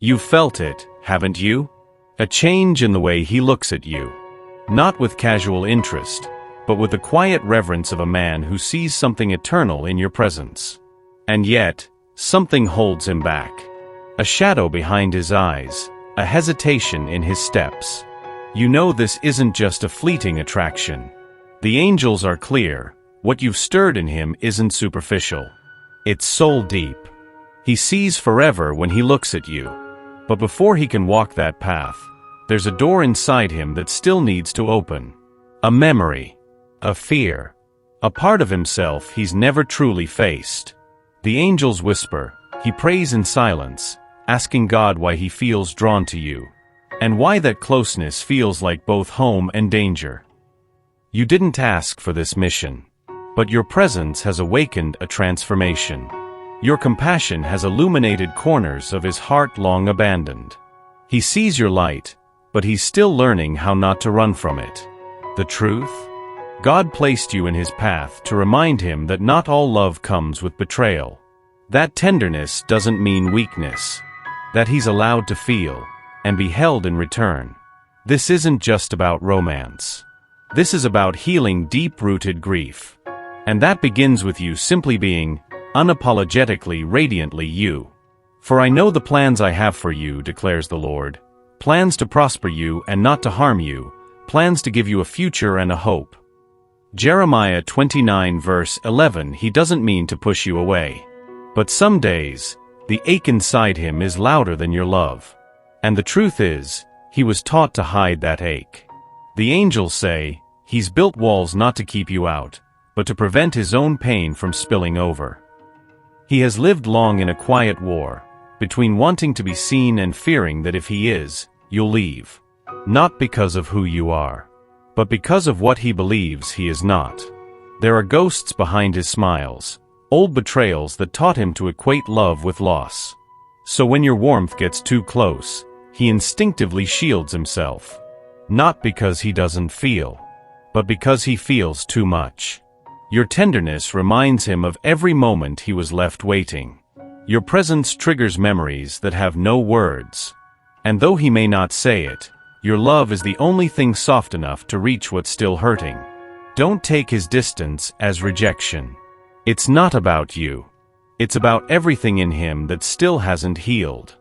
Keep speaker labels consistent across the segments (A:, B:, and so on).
A: You've felt it, haven't you? A change in the way he looks at you. Not with casual interest, but with the quiet reverence of a man who sees something eternal in your presence. And yet, something holds him back. A shadow behind his eyes, a hesitation in his steps. You know this isn't just a fleeting attraction. The angels are clear, what you've stirred in him isn't superficial. It's soul deep. He sees forever when he looks at you. But before he can walk that path, there's a door inside him that still needs to open. A memory. A fear. A part of himself he's never truly faced. The angels whisper, he prays in silence, asking God why he feels drawn to you. And why that closeness feels like both home and danger. You didn't ask for this mission. But your presence has awakened a transformation. Your compassion has illuminated corners of his heart long abandoned. He sees your light, but he's still learning how not to run from it. The truth? God placed you in his path to remind him that not all love comes with betrayal. That tenderness doesn't mean weakness. That he's allowed to feel, and be held in return. This isn't just about romance. This is about healing deep-rooted grief. And that begins with you simply being, unapologetically, radiantly you. For I know the plans I have for you, declares the Lord. Plans to prosper you and not to harm you. Plans to give you a future and a hope. Jeremiah 29 verse 11. He doesn't mean to push you away. But some days, the ache inside him is louder than your love. And the truth is, he was taught to hide that ache. The angels say, he's built walls not to keep you out, but to prevent his own pain from spilling over. He has lived long in a quiet war, between wanting to be seen and fearing that if he is, you'll leave. Not because of who you are, but because of what he believes he is not. There are ghosts behind his smiles, old betrayals that taught him to equate love with loss. So when your warmth gets too close, he instinctively shields himself. Not because he doesn't feel, but because he feels too much. Your tenderness reminds him of every moment he was left waiting. Your presence triggers memories that have no words. And though he may not say it, your love is the only thing soft enough to reach what's still hurting. Don't take his distance as rejection. It's not about you. It's about everything in him that still hasn't healed.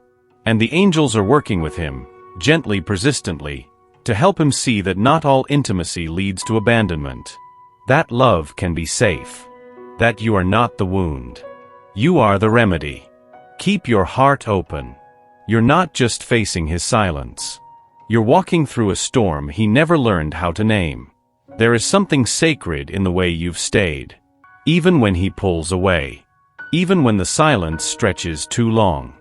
A: And the angels are working with him, gently, persistently, to help him see that not all intimacy leads to abandonment. That love can be safe. That you are not the wound. You are the remedy. Keep your heart open. You're not just facing his silence. You're walking through a storm he never learned how to name. There is something sacred in the way you've stayed. Even when he pulls away. Even when the silence stretches too long.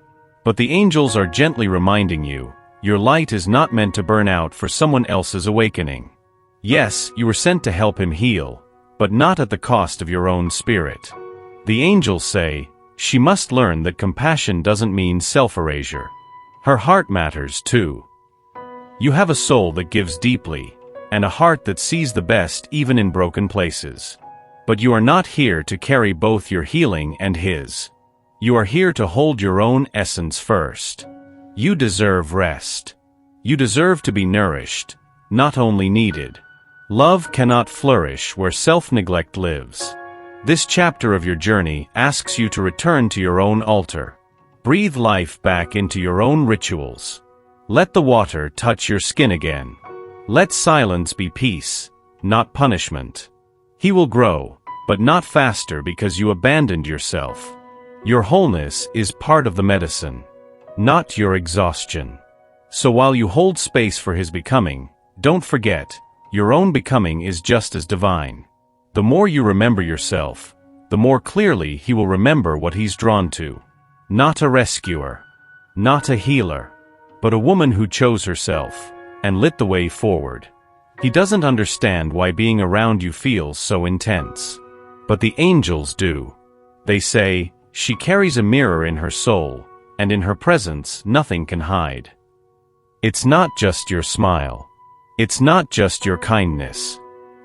A: But the angels are gently reminding you, your light is not meant to burn out for someone else's awakening. Yes, you were sent to help him heal, but not at the cost of your own spirit. The angels say, she must learn that compassion doesn't mean self-erasure. Her heart matters too. You have a soul that gives deeply, and a heart that sees the best even in broken places. But you are not here to carry both your healing and his. You are here to hold your own essence first. You deserve rest. You deserve to be nourished, not only needed. Love cannot flourish where self-neglect lives. This chapter of your journey asks you to return to your own altar. Breathe life back into your own rituals. Let the water touch your skin again. Let silence be peace, not punishment. He will grow, but not faster because you abandoned yourself. Your wholeness is part of the medicine, not your exhaustion. So while you hold space for his becoming, don't forget, your own becoming is just as divine. The more you remember yourself, the more clearly he will remember what he's drawn to. Not a rescuer, not a healer, but a woman who chose herself and lit the way forward. He doesn't understand why being around you feels so intense. But the angels do. They say, she carries a mirror in her soul, and in her presence nothing can hide. It's not just your smile. It's not just your kindness.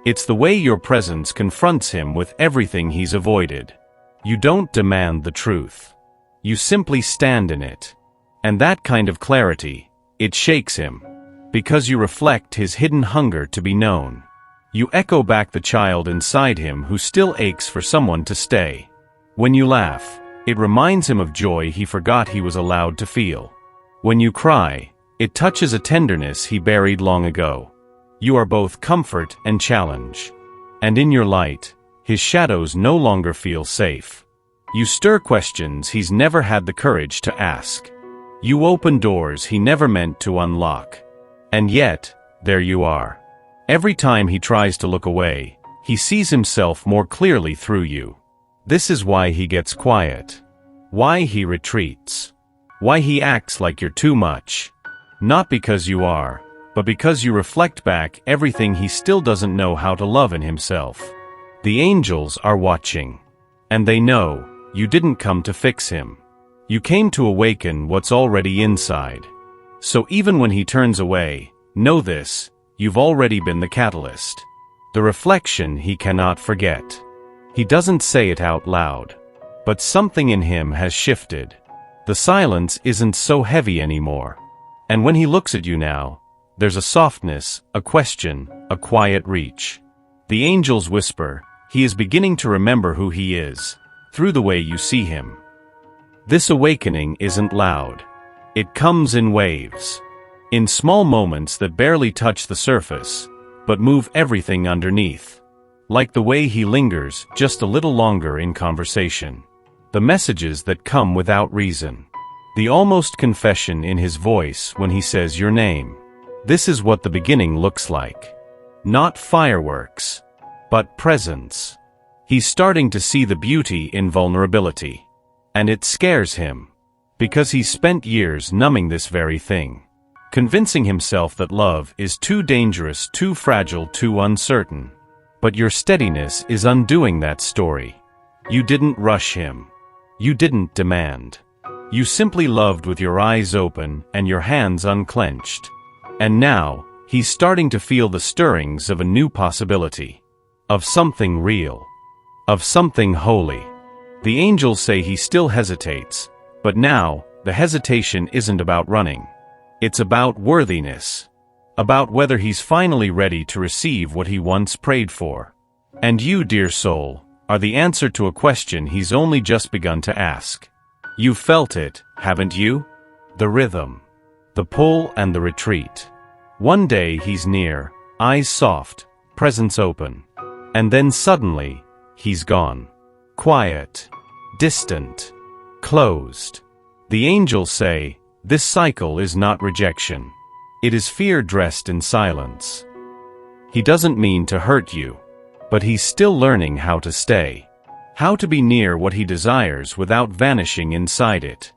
A: It's the way your presence confronts him with everything he's avoided. You don't demand the truth. You simply stand in it. And that kind of clarity, it shakes him. Because you reflect his hidden hunger to be known. You echo back the child inside him who still aches for someone to stay. When you laugh, it reminds him of joy he forgot he was allowed to feel. When you cry, it touches a tenderness he buried long ago. You are both comfort and challenge. And in your light, his shadows no longer feel safe. You stir questions he's never had the courage to ask. You open doors he never meant to unlock. And yet, there you are. Every time he tries to look away, he sees himself more clearly through you. This is why he gets quiet. Why he retreats. Why he acts like you're too much. Not because you are, but because you reflect back everything he still doesn't know how to love in himself. The angels are watching. And they know, you didn't come to fix him. You came to awaken what's already inside. So even when he turns away, know this, you've already been the catalyst. The reflection he cannot forget. He doesn't say it out loud. But something in him has shifted. The silence isn't so heavy anymore. And when he looks at you now, there's a softness, a question, a quiet reach. The angels whisper, he is beginning to remember who he is, through the way you see him. This awakening isn't loud. It comes in waves. In small moments that barely touch the surface, but move everything underneath. Like the way he lingers just a little longer in conversation. The messages that come without reason. The almost confession in his voice when he says your name. This is what the beginning looks like. Not fireworks, but presence. He's starting to see the beauty in vulnerability. And it scares him. Because he's spent years numbing this very thing. Convincing himself that love is too dangerous, too fragile, too uncertain. But your steadiness is undoing that story. You didn't rush him. You didn't demand. You simply loved with your eyes open and your hands unclenched. And now, he's starting to feel the stirrings of a new possibility. Of something real. Of something holy. The angels say he still hesitates. But now, the hesitation isn't about running. It's about worthiness. About whether he's finally ready to receive what he once prayed for. And you, dear soul, are the answer to a question he's only just begun to ask. You've felt it, haven't you? The rhythm. The pull and the retreat. One day he's near, eyes soft, presence open. And then suddenly, he's gone. Quiet. Distant. Closed. The angels say, this cycle is not rejection. It is fear dressed in silence. He doesn't mean to hurt you. But he's still learning how to stay. How to be near what he desires without vanishing inside it.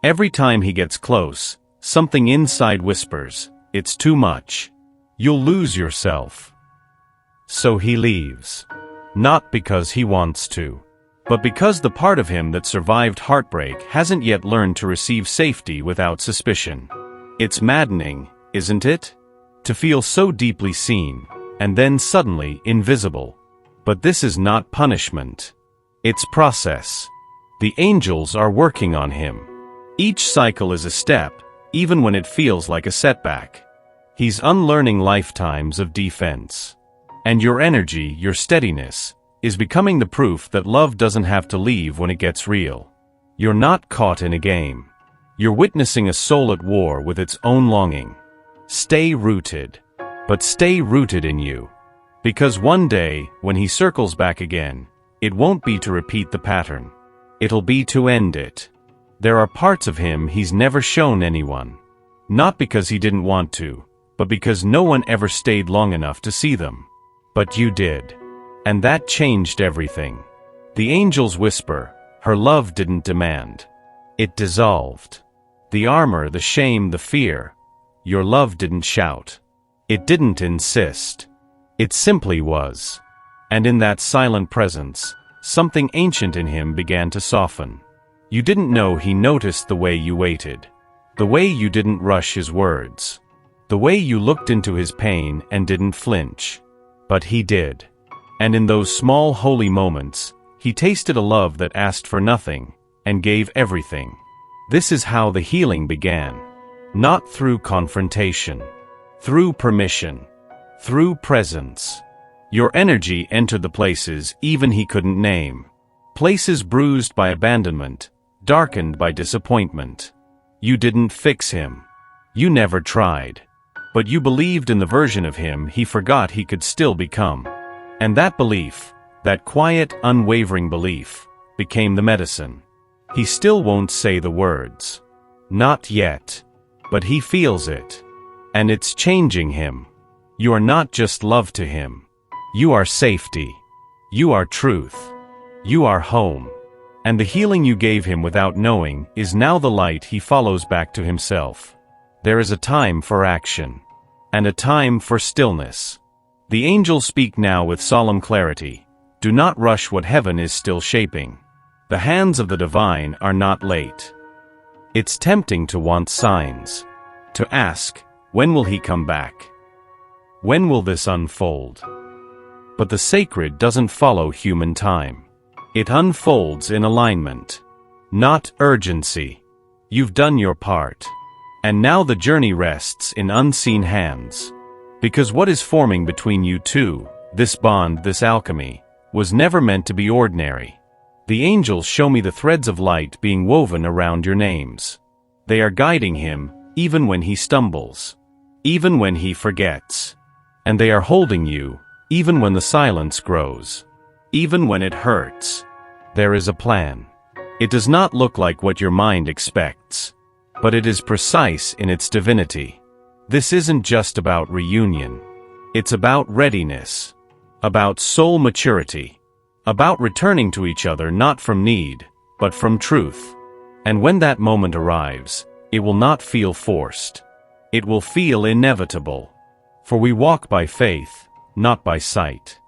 A: Every time he gets close, something inside whispers, it's too much. You'll lose yourself. So he leaves. Not because he wants to. But because the part of him that survived heartbreak hasn't yet learned to receive safety without suspicion. It's maddening, isn't it? To feel so deeply seen, and then suddenly invisible. But this is not punishment. It's process. The angels are working on him. Each cycle is a step, even when it feels like a setback. He's unlearning lifetimes of defense. And your energy, your steadiness, is becoming the proof that love doesn't have to leave when it gets real. You're not caught in a game. You're witnessing a soul at war with its own longing. Stay rooted. But stay rooted in you. Because one day, when he circles back again, it won't be to repeat the pattern. It'll be to end it. There are parts of him he's never shown anyone. Not because he didn't want to, but because no one ever stayed long enough to see them. But you did. And that changed everything. The angels whisper, her love didn't demand. It dissolved. The armor, the shame, the fear. Your love didn't shout. It didn't insist. It simply was. And in that silent presence, something ancient in him began to soften. You didn't know he noticed the way you waited. The way you didn't rush his words. The way you looked into his pain and didn't flinch. But he did. And in those small holy moments, he tasted a love that asked for nothing, and gave everything. This is how the healing began. Not through confrontation. Through permission. Through presence. Your energy entered the places even he couldn't name. Places bruised by abandonment, darkened by disappointment. You didn't fix him. You never tried. But you believed in the version of him he forgot he could still become. And that belief, that quiet, unwavering belief, became the medicine. He still won't say the words. Not yet. But he feels it. And it's changing him. You are not just love to him. You are safety. You are truth. You are home. And the healing you gave him without knowing is now the light he follows back to himself. There is a time for action. And a time for stillness. The angels speak now with solemn clarity. Do not rush what heaven is still shaping. The hands of the divine are not late. It's tempting to want signs. To ask, when will he come back? When will this unfold? But the sacred doesn't follow human time. It unfolds in alignment. Not urgency. You've done your part. And now the journey rests in unseen hands. Because what is forming between you two, this bond, this alchemy, was never meant to be ordinary. The angels show me the threads of light being woven around your names. They are guiding him, even when he stumbles. Even when he forgets. And they are holding you, even when the silence grows. Even when it hurts. There is a plan. It does not look like what your mind expects. But it is precise in its divinity. This isn't just about reunion. It's about readiness. About soul maturity. About returning to each other not from need, but from truth. And when that moment arrives, it will not feel forced. It will feel inevitable. For we walk by faith, not by sight.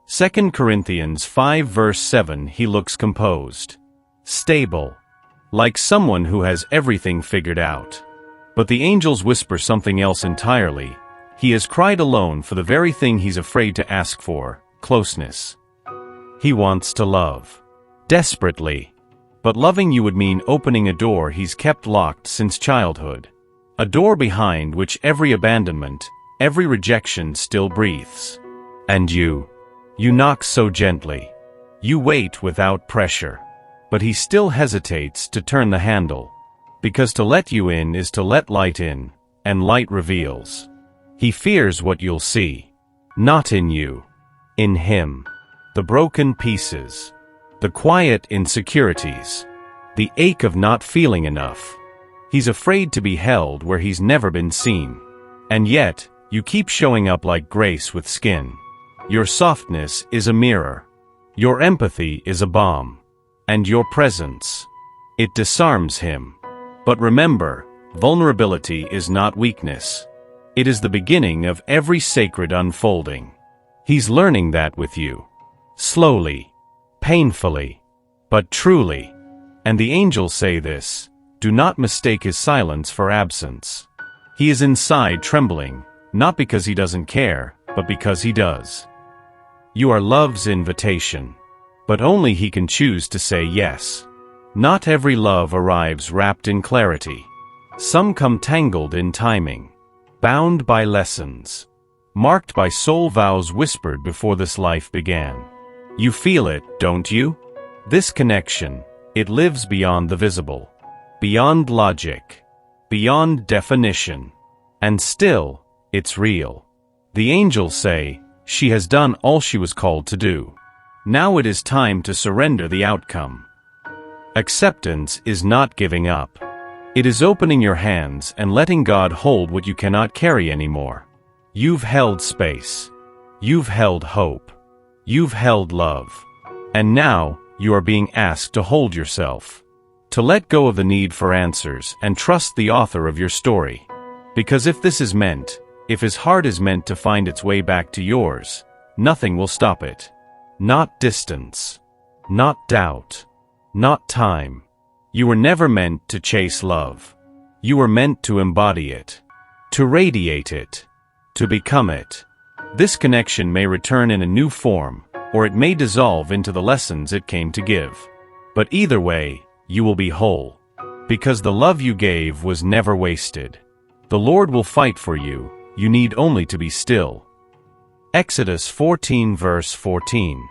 A: 2 Corinthians 5 verse 7. He looks composed. Stable. Like someone who has everything figured out. But the angels whisper something else entirely. He has cried alone for the very thing he's afraid to ask for, closeness. He wants to love. Desperately. But loving you would mean opening a door he's kept locked since childhood. A door behind which every abandonment, every rejection still breathes. And you knock so gently. You wait without pressure. But he still hesitates to turn the handle. Because to let you in is to let light in, and light reveals. He fears what you'll see. Not in you. In him. The broken pieces. The quiet insecurities. The ache of not feeling enough. He's afraid to be held where he's never been seen. And yet, you keep showing up like grace with skin. Your softness is a mirror. Your empathy is a balm. And your presence. It disarms him. But remember, vulnerability is not weakness. It is the beginning of every sacred unfolding. He's learning that with you. Slowly. Painfully. But truly. And the angels say this. Do not mistake his silence for absence. He is inside trembling, not because he doesn't care, but because he does. You are love's invitation. But only he can choose to say yes. Not every love arrives wrapped in clarity. Some come tangled in timing. Bound by lessons. Marked by soul vows whispered before this life began. You feel it, don't you? This connection, it lives beyond the visible. Beyond logic. Beyond definition. And still, it's real. The angels say, she has done all she was called to do. Now it is time to surrender the outcome. Acceptance is not giving up. It is opening your hands and letting God hold what you cannot carry anymore. You've held space. You've held hope. You've held love. And now, you are being asked to hold yourself. To let go of the need for answers and trust the author of your story. Because if this is meant, if his heart is meant to find its way back to yours, nothing will stop it. Not distance. Not doubt. Not time. You were never meant to chase love. You were meant to embody it. To radiate it. To become it. This connection may return in a new form, or it may dissolve into the lessons it came to give. But either way, you will be whole. Because the love you gave was never wasted. The Lord will fight for you, you need only to be still. Exodus 14 verse 14.